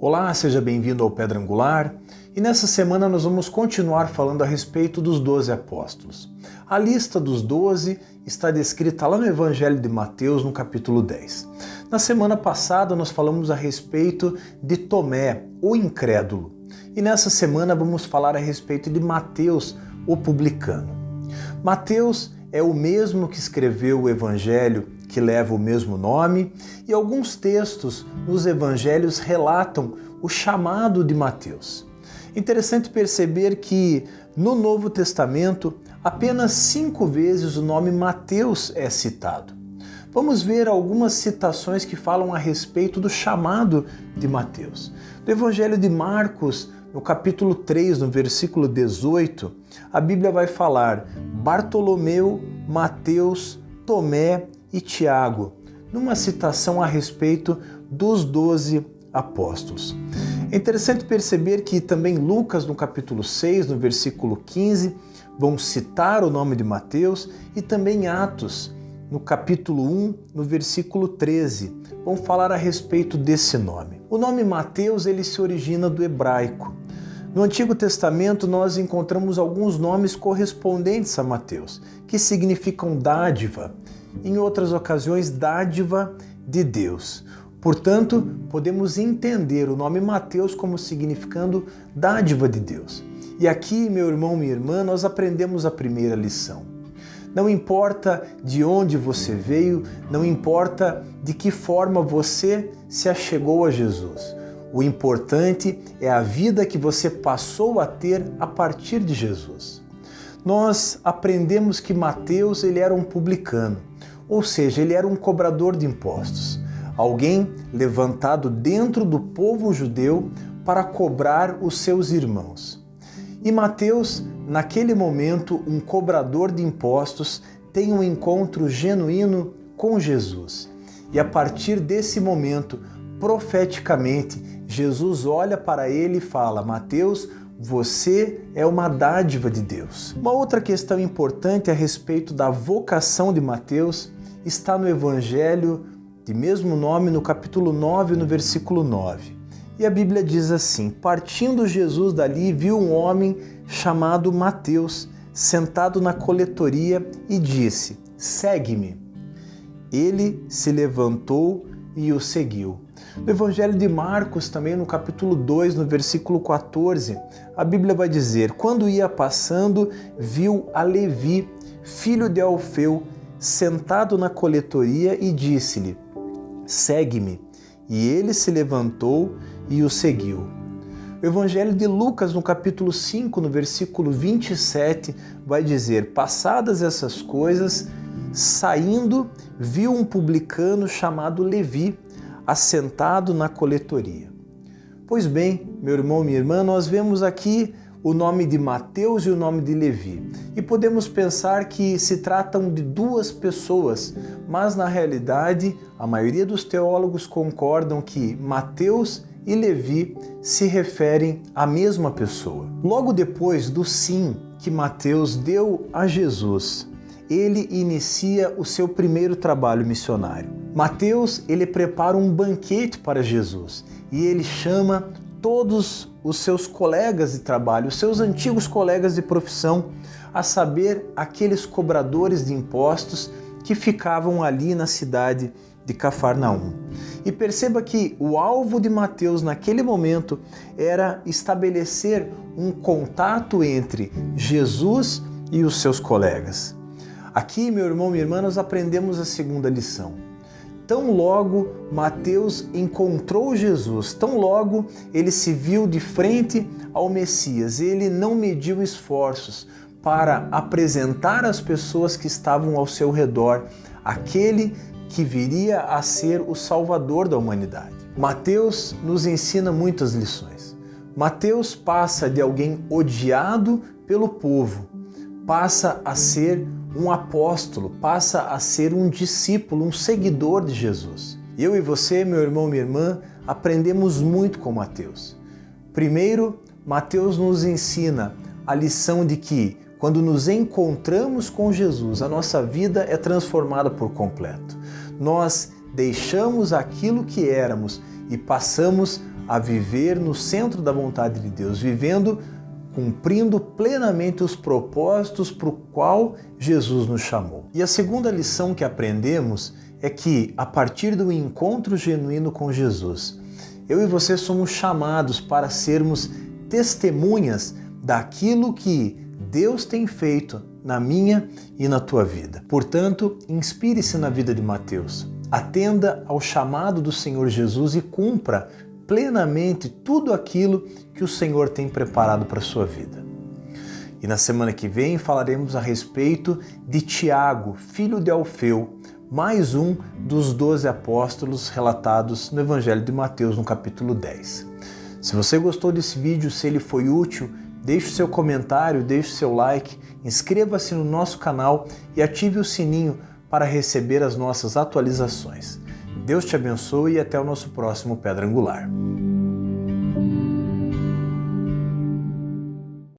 Olá, seja bem-vindo ao Pedra Angular e nessa semana nós vamos continuar falando a respeito dos 12 apóstolos. A lista dos 12 está descrita lá no Evangelho de Mateus, no capítulo 10. Na semana passada nós falamos a respeito de Tomé, o incrédulo, e nessa semana vamos falar a respeito de Mateus, o publicano. Mateus é o mesmo que escreveu o Evangelho que leva o mesmo nome, e alguns textos nos evangelhos relatam o chamado de Mateus. Interessante perceber que no Novo Testamento apenas 5 vezes o nome Mateus é citado. Vamos ver algumas citações que falam a respeito do chamado de Mateus. No Evangelho de Marcos, no capítulo 3, no versículo 18, a Bíblia vai falar Bartolomeu, Mateus, Tomé e Tiago, numa citação a respeito dos 12 apóstolos. É interessante perceber que também Lucas, no capítulo 6, no versículo 15, vão citar o nome de Mateus, e também Atos, no capítulo 1, no versículo 13, vão falar a respeito desse nome. O nome Mateus, ele se origina do hebraico. No Antigo Testamento nós encontramos alguns nomes correspondentes a Mateus, que significam dádiva, em outras ocasiões dádiva de Deus. Portanto, podemos entender o nome Mateus como significando dádiva de Deus. E aqui, meu irmão, minha irmã, nós aprendemos a primeira lição. Não importa de onde você veio, não importa de que forma você se achegou a Jesus. O importante é a vida que você passou a ter a partir de Jesus. Nós aprendemos que Mateus ele era um publicano, ou seja, ele era um cobrador de impostos, alguém levantado dentro do povo judeu para cobrar os seus irmãos. E Mateus, naquele momento, um cobrador de impostos, tem um encontro genuíno com Jesus. E a partir desse momento, profeticamente, Jesus olha para ele e fala: Mateus, você é uma dádiva de Deus. Uma outra questão importante a respeito da vocação de Mateus está no Evangelho de mesmo nome, no capítulo 9, no versículo 9. E a Bíblia diz assim: partindo Jesus dali, viu um homem chamado Mateus, sentado na coletoria, e disse: segue-me. Ele se levantou e o seguiu. No Evangelho de Marcos, também no capítulo 2, no versículo 14, a Bíblia vai dizer: quando ia passando, viu a Levi, filho de Alfeu, sentado na coletoria, e disse-lhe: segue-me. E ele se levantou e o seguiu. O Evangelho de Lucas, no capítulo 5, no versículo 27, vai dizer: passadas essas coisas, saindo, viu um publicano chamado Levi, assentado na coletoria. Pois bem, meu irmão, minha irmã, nós vemos aqui o nome de Mateus e o nome de Levi. E podemos pensar que se tratam de 2 pessoas, mas na realidade a maioria dos teólogos concordam que Mateus e Levi se referem à mesma pessoa. Logo depois do sim que Mateus deu a Jesus, ele inicia o seu primeiro trabalho missionário. Mateus, ele prepara um banquete para Jesus e ele chama todos os seus colegas de trabalho, os seus antigos colegas de profissão, a saber, aqueles cobradores de impostos que ficavam ali na cidade de Cafarnaum. E perceba que o alvo de Mateus naquele momento era estabelecer um contato entre Jesus e os seus colegas. Aqui, meu irmão, minha irmã, nós aprendemos a segunda lição. Tão logo Mateus encontrou Jesus, tão logo ele se viu de frente ao Messias, ele não mediu esforços para apresentar às pessoas que estavam ao seu redor aquele que viria a ser o Salvador da humanidade. Mateus nos ensina muitas lições. Mateus passa de alguém odiado pelo povo, passa a ser um apóstolo, passa a ser um discípulo, um seguidor de Jesus. Eu e você, meu irmão, minha irmã, aprendemos muito com Mateus. Primeiro, Mateus nos ensina a lição de que, quando nos encontramos com Jesus, a nossa vida é transformada por completo. Nós deixamos aquilo que éramos e passamos a viver no centro da vontade de Deus, vivendo, cumprindo plenamente os propósitos para o qual Jesus nos chamou. E a segunda lição que aprendemos é que, a partir do encontro genuíno com Jesus, eu e você somos chamados para sermos testemunhas daquilo que Deus tem feito na minha e na tua vida. Portanto, inspire-se na vida de Mateus, atenda ao chamado do Senhor Jesus e cumpra plenamente tudo aquilo que o Senhor tem preparado para a sua vida. E na semana que vem falaremos a respeito de Tiago, filho de Alfeu, mais um dos 12 apóstolos relatados no Evangelho de Mateus, no capítulo 10. Se você gostou desse vídeo, se ele foi útil, deixe o seu comentário, deixe o seu like, inscreva-se no nosso canal e ative o sininho para receber as nossas atualizações. Deus te abençoe e até o nosso próximo Pedra Angular.